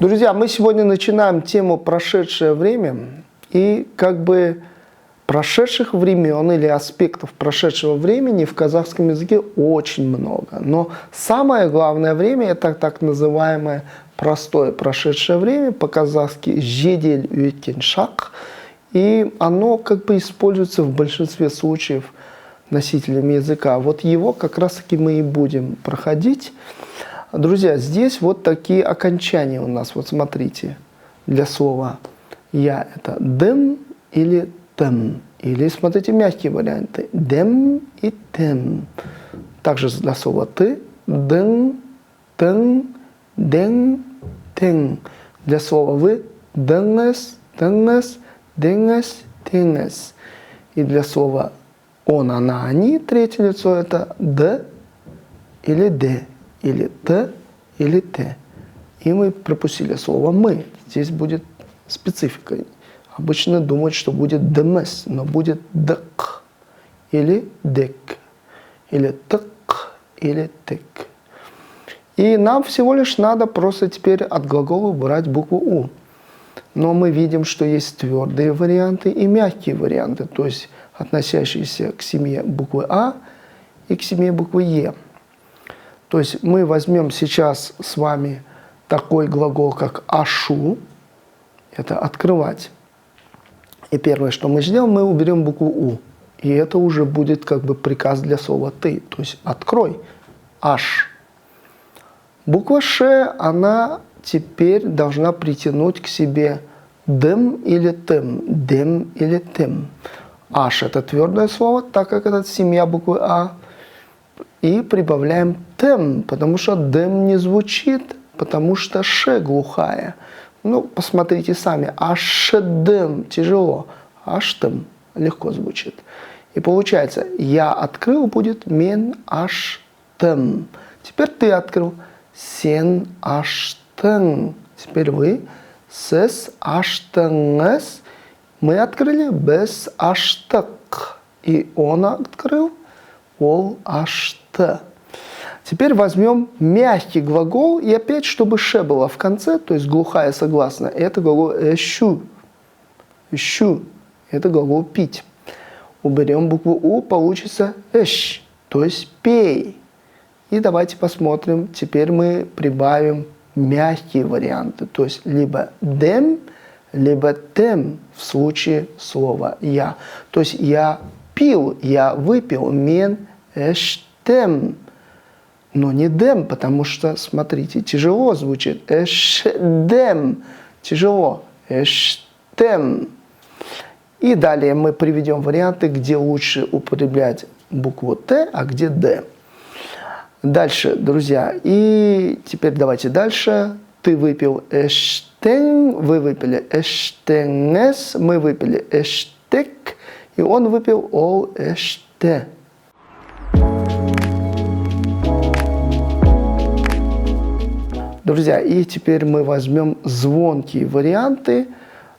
Друзья, мы сегодня начинаем тему «Прошедшее время». И как бы прошедших времен или аспектов прошедшего времени в казахском языке очень много. Но самое главное время – это так называемое простое прошедшее время, по-казахски «жедель өткен шақ». И оно как бы используется в большинстве случаев носителями языка. Вот его как раз-таки мы и будем проходить. Друзья, здесь вот такие окончания у нас. Вот смотрите, для слова «я» это «дем» или «тем». Или, смотрите, мягкие варианты «дем» и «тем». Также для слова «ты» «ден», «тен», «ден», «тен». Для слова «вы» «денес», «тенес», «денес», «тенес». И для слова «он», «она», «они» третье лицо это «д» или «д». Или «т», или «т». И мы пропустили слово «мы». Здесь будет специфика. Обычно думают, что будет «демес», но будет «дк» или «дек», или «тк», или «тек». И нам всего лишь надо просто теперь от глагола убрать букву «у». Но мы видим, что есть твердые варианты и мягкие варианты, то есть относящиеся к семье буквы «а» и к семье буквы «е». То есть мы возьмем сейчас с вами такой глагол, как «ашу». Это «открывать». И первое, что мы сделаем, мы уберем букву «у». И это уже будет как бы приказ для слова «ты». То есть «открой». «Аш». Буква «ш», она теперь должна притянуть к себе «дем» или «тем». «Дем» или «тем». «Аш» – это твердое слово, так как это семья буквы «а». И прибавляем «тем», потому что «дем» не звучит, потому что «ш» глухая. Ну, посмотрите сами. «Аш-дем» тяжело, «аш-тем» легко звучит. И получается, «я открыл» будет «мен аш-тем». Теперь ты открыл «сен аш-тен». Теперь вы «сес аш-тен-эс». Мы открыли «без аш-так». И он открыл «ол аш-т». Теперь возьмем мягкий глагол, и опять, чтобы «ш» было в конце, то есть глухая согласная, это глагол «эщу». «Эщу» – это глагол «пить». Уберем букву «у», получится «эщ», то есть «пей». И давайте посмотрим, теперь мы прибавим мягкие варианты, то есть либо «дем», либо «тем» в случае слова «я». То есть «я пил», «я выпил», «мен эштем». Но не «дем», потому что, смотрите, тяжело звучит. «Эшдем» – тяжело. «Эштем». И далее мы приведем варианты, где лучше употреблять букву «т», а где «д». Дальше, друзья. И теперь давайте дальше. Ты выпил «эштен», вы выпили «эштенес», мы выпили «эштек», и он выпил «ол эште». Друзья, и теперь мы возьмем звонкие варианты.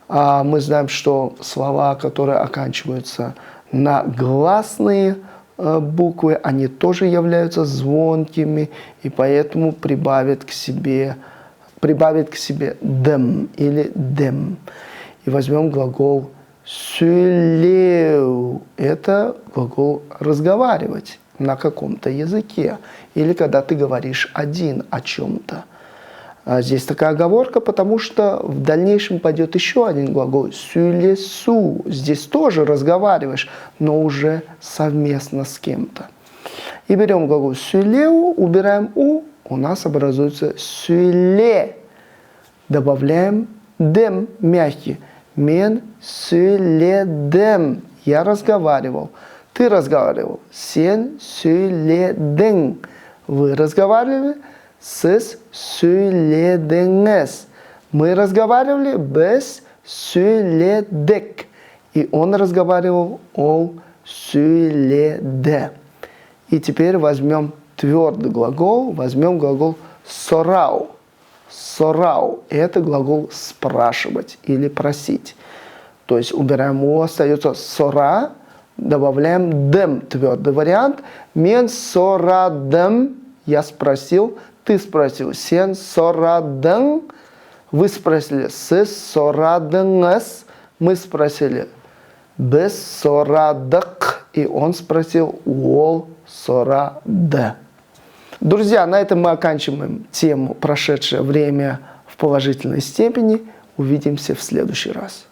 Мы знаем, что слова, которые оканчиваются на гласные буквы, они тоже являются звонкими, и поэтому прибавят к себе «дем» или «дем». И возьмем глагол «сюлеу». Это глагол «разговаривать» на каком-то языке. Или когда ты говоришь один о чем-то. Здесь такая оговорка, потому что в дальнейшем пойдет еще один глагол «сюлесу». Здесь тоже разговариваешь, но уже совместно с кем-то. И берем глагол «сюлеу», убираем «у», у нас образуется «сюле». Добавляем «дем» мягкий. «Мен сюледем». Я разговаривал. Ты разговаривал. «Сен сюледен». Вы разговаривали. «Сіз сөйледіңіз». Мы разговаривали «без сөйледік». И он разговаривал «ол сөйледі». И теперь возьмем твердый глагол, возьмем глагол «сорау». «Сорау» – это глагол «спрашивать» или «просить». То есть убираем «у», остается «сора», добавляем «дем» твердый вариант. «Мен сорадым» – я спросил. Ты спросил «сен сорадың», Вы спросили «Сіз сорадыңыз?» Мы спросили «Біз сорадық?» И он спросил «Ол сорады». Друзья, на этом мы оканчиваем тему «Прошедшее время в положительной степени». Увидимся в следующий раз.